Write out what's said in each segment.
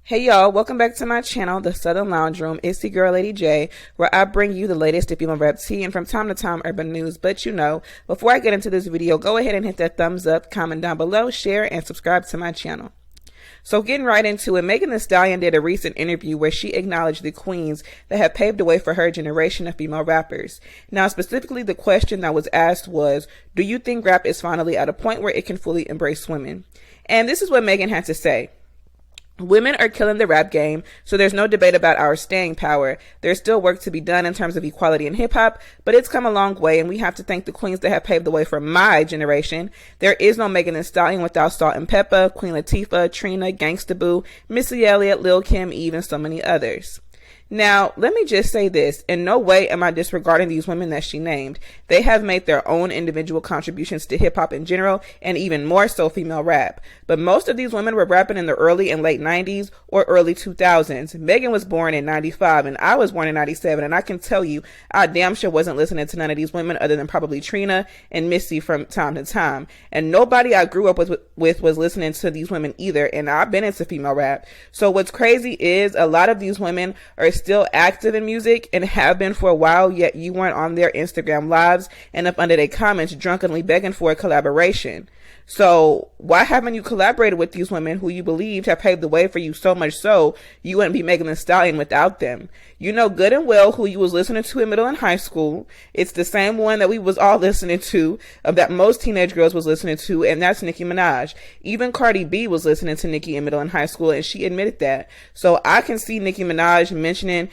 Hey y'all, welcome back to my channel, The Southern Lounge Room. It's the girl Lady J, where I bring you the latest female rap tea and from time to time urban news. But before I get into this video, go ahead and hit that thumbs up, comment down below, share, and subscribe to my channel. So getting right into it, Megan Thee Stallion did a recent interview where she acknowledged the queens that have paved the way for her generation of female rappers. Now, specifically, the question that was asked was, do you think rap is finally at a point where it can fully embrace women? And this is what Megan had to say. Women are killing the rap game, so there's no debate about our staying power. There's still work to be done in terms of equality in hip-hop, but it's come a long way, and we have to thank the queens that have paved the way for my generation. There is no Megan Thee Stallion without Salt and Peppa, Queen Latifah, Trina, Gangsta Boo, Missy Elliott, Lil Kim, Eve, and so many others. Now, let me just say this. In no way am I disregarding these women that she named. They have made their own individual contributions to hip-hop in general, and even more so female rap. But most of these women were rapping in the early and late 90s or early 2000s. Megan was born in 95, and I was born in 97, and I can tell you, I damn sure wasn't listening to none of these women other than probably Trina and Missy from time to time. And nobody I grew up with was listening to these women either, and I've been into female rap. So what's crazy is a lot of these women are still active in music and have been for a while, yet you weren't on their Instagram lives and up under their comments drunkenly begging for a collaboration. So why haven't you collaborated with these women who you believed have paved the way for you so much so you wouldn't be Megan Thee Stallion without them? You know good and well who you was listening to in middle and high school. It's the same one that we was all listening to, that most teenage girls was listening to, and that's Nicki Minaj. Even Cardi B was listening to Nicki in middle and high school, and she admitted that. So I can see Nicki Minaj mentioning,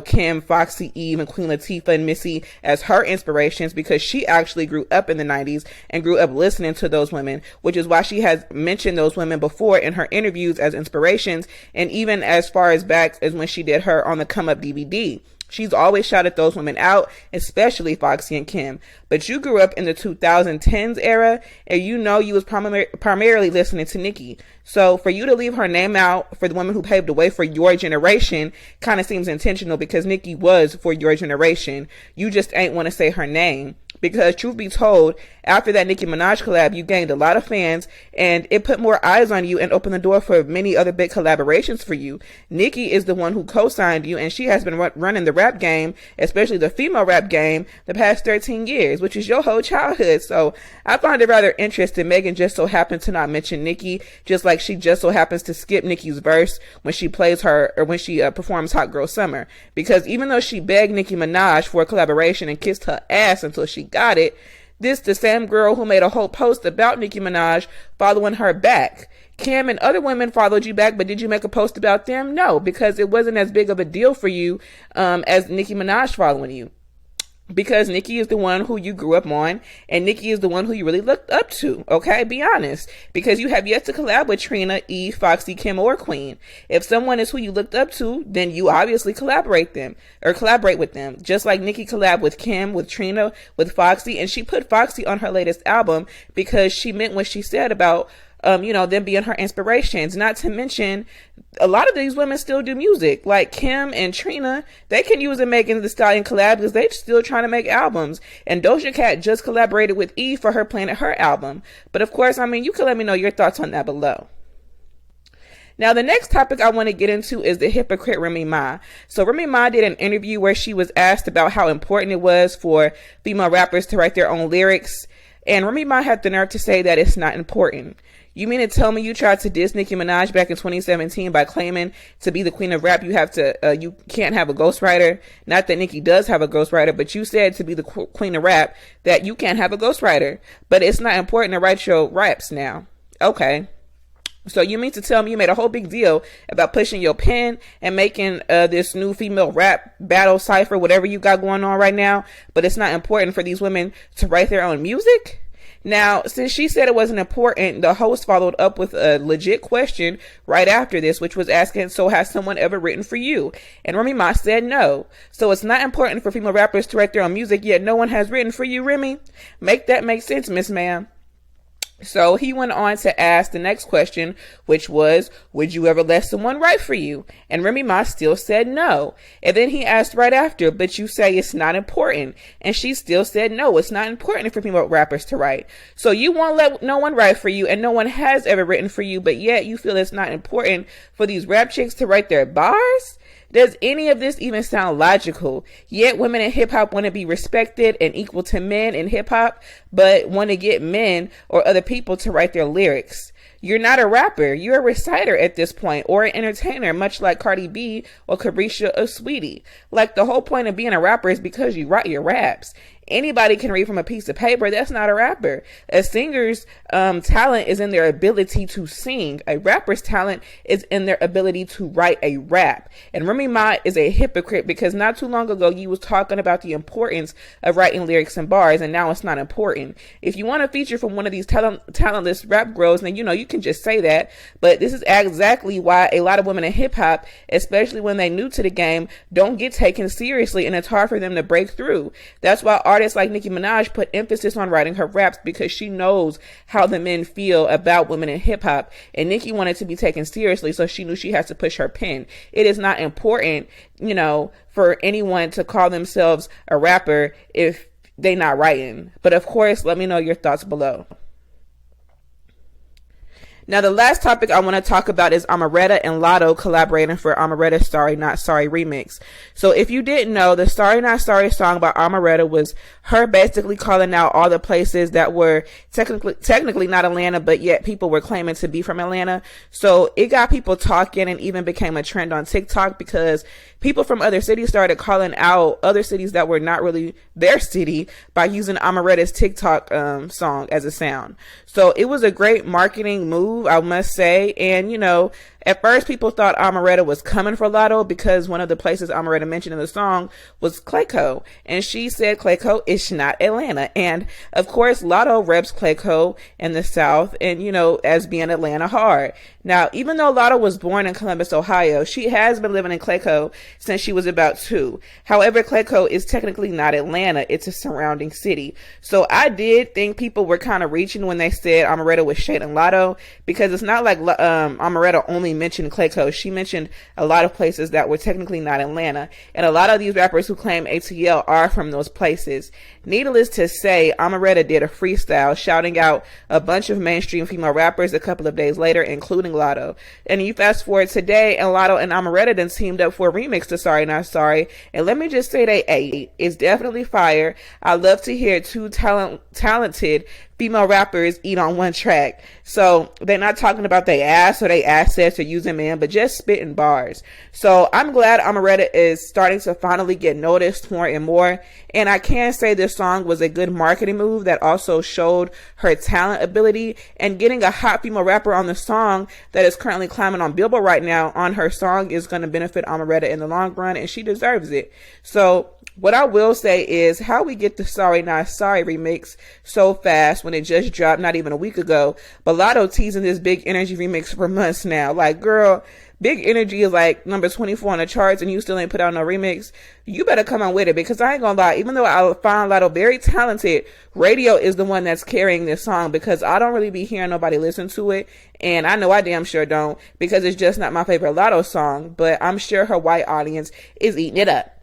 Kim, Foxy, Eve, and Queen Latifah and Missy as her inspirations because she actually grew up in the 90s and grew up listening to those women, which is why she has mentioned those women before in her interviews as inspirations, and even as far as back as when she did her On the Come Up DVD. She's always shouted those women out, especially Foxy and Kim. But you grew up in the 2010s era, and you was primarily listening to Nicki. So for you to leave her name out for the woman who paved the way for your generation kind of seems intentional because Nicki was for your generation. You just ain't want to say her name. Because truth be told, after that Nicki Minaj collab, you gained a lot of fans and it put more eyes on you and opened the door for many other big collaborations for you. Nicki is the one who co-signed you, and she has been running the rap game, especially the female rap game, the past 13 years, which is your whole childhood. So I find it rather interesting. Megan just so happened to not mention Nicki, just like she just so happens to skip Nicki's verse when she plays her, or when she performs Hot Girl Summer. Because even though she begged Nicki Minaj for a collaboration and kissed her ass until she got it, this the same girl who made a whole post about Nicki Minaj following her back. Kim and other women followed you back, but did you make a post about them? No, because it wasn't as big of a deal for you as Nicki Minaj following you. Because Nicki is the one who you grew up on, and Nicki is the one who you really looked up to, okay? Be honest. Because you have yet to collab with Trina, Eve, Foxy, Kim, or Queen. If someone is who you looked up to, then you obviously collaborate with them. Just like Nicki collabed with Kim, with Trina, with Foxy, and she put Foxy on her latest album because she meant what she said about them being her inspirations. Not to mention, a lot of these women still do music. Like Kim and Trina, they can use a Megan Thee Stallion collab because they're still trying to make albums. And Doja Cat just collaborated with Eve for her Planet Her album. But of course, you can let me know your thoughts on that below. Now, the next topic I want to get into is the hypocrite Remy Ma. So Remy Ma did an interview where she was asked about how important it was for female rappers to write their own lyrics. And Remy Ma had the nerve to say that it's not important. You mean to tell me you tried to diss Nicki Minaj back in 2017 by claiming to be the queen of rap, you can't have a ghostwriter? Not that Nicki does have a ghostwriter, but you said to be the queen of rap that you can't have a ghostwriter. But it's not important to write your raps now. Okay. So you mean to tell me you made a whole big deal about pushing your pen and making this new female rap battle cipher, whatever you got going on right now, but it's not important for these women to write their own music? Now, since she said it wasn't important, the host followed up with a legit question right after this, which was asking, so has someone ever written for you? And Remy Ma said no. So it's not important for female rappers to write their own music, yet no one has written for you, Remy? Make that make sense, Miss Ma'am. So he went on to ask the next question, which was, would you ever let someone write for you? And Remy Ma still said no. And then he asked right after, but you say it's not important. And she still said no, it's not important for female rappers to write. So you won't let no one write for you, and no one has ever written for you, but yet you feel it's not important for these rap chicks to write their bars? Does any of this even sound logical? Yet women in hip hop want to be respected and equal to men in hip hop, but want to get men or other people to write their lyrics. You're not a rapper. You're a reciter at this point, or an entertainer, much like Cardi B or Carisha or Sweetie. Like, the whole point of being a rapper is because you write your raps. Anybody can read from a piece of paper. That's not a rapper. A singer's talent is in their ability to sing. A rapper's talent is in their ability to write a rap. And Remy Ma is a hypocrite, because not too long ago you was talking about the importance of writing lyrics and bars, and now it's not important. If you want to feature from one of these talentless rap girls, then you can just say that. But this is exactly why a lot of women in hip hop, especially when they're new to the game, don't get taken seriously, and it's hard for them to break through. That's why artists like Nicki Minaj put emphasis on writing her raps, because she knows how the men feel about women in hip hop, and Nicki wanted to be taken seriously, so she knew she had to push her pen. It is not important, for anyone to call themselves a rapper if they not writing. But of course, let me know your thoughts below. Now, the last topic I want to talk about is Omeretta and Latto collaborating for Omeretta's Sorry Not Sorry remix. So if you didn't know, the Sorry Not Sorry song by Omeretta was her basically calling out all the places that were technically not Atlanta, but yet people were claiming to be from Atlanta. So it got people talking, and even became a trend on TikTok, because people from other cities started calling out other cities that were not really their city by using Omeretta's TikTok song as a sound. So it was a great marketing move, I must say. And, at first people thought Omeretta was coming for Latto, because one of the places Omeretta mentioned in the song was Clayco. And she said Clayco is not Atlanta. And of course, Latto reps Clayco in the South, and, as being Atlanta hard. Now, even though Latto was born in Columbus, Ohio, she has been living in Clayco since she was about 2. However, Clayco is technically not Atlanta. It's a surrounding city. So I did think people were kind of reaching when they said Omeretta was shading Latto, because it's not like Omeretta only mentioned Clayco. She mentioned a lot of places that were technically not Atlanta. And a lot of these rappers who claim ATL are from those places. Needless to say, Omeretta did a freestyle shouting out a bunch of mainstream female rappers a couple of days later, including Latto. And you fast forward today, and Latto and Omeretta then teamed up for a remix to Sorry Not Sorry. And let me just say, they ate. It's definitely fire. I love to hear two talented female rappers eat on one track. So they're not talking about their ass or their assets or using men, but just spitting bars. So I'm glad Omeretta is starting to finally get noticed more and more. And I can say this song was a good marketing move that also showed her talent ability, and getting a hot female rapper on the song that is currently climbing on Billboard right now on her song is going to benefit Omeretta in the long run, and she deserves it. So what I will say is, how we get the Sorry Not Sorry remix so fast when it just dropped not even a week ago, but Latto teasing this Big Energy remix for months now. Like, girl, Big Energy is like number 24 on the charts, and you still ain't put out no remix. You better come on with it, because I ain't gonna lie, even though I find Latto very talented, radio is the one that's carrying this song, because I don't really be hearing nobody listen to it, and I know I damn sure don't, because it's just not my favorite Latto song, but I'm sure her white audience is eating it up.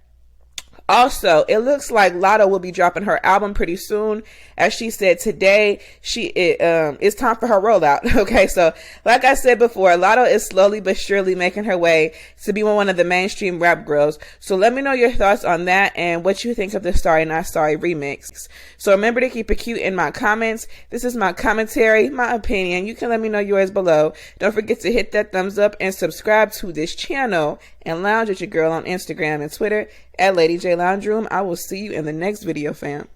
Also, it looks like Latto will be dropping her album pretty soon. As she said today, it's time for her rollout. Okay, so like I said before, Latto is slowly but surely making her way to be one of the mainstream rap girls. So let me know your thoughts on that and what you think of the Sorry Not Sorry remix. So remember to keep it cute in my comments. This is my commentary, my opinion. You can let me know yours below. Don't forget to hit that thumbs up and subscribe to this channel, and lounge with your girl on Instagram and Twitter at Lady J Lounge Room. I will see you in the next video, fam.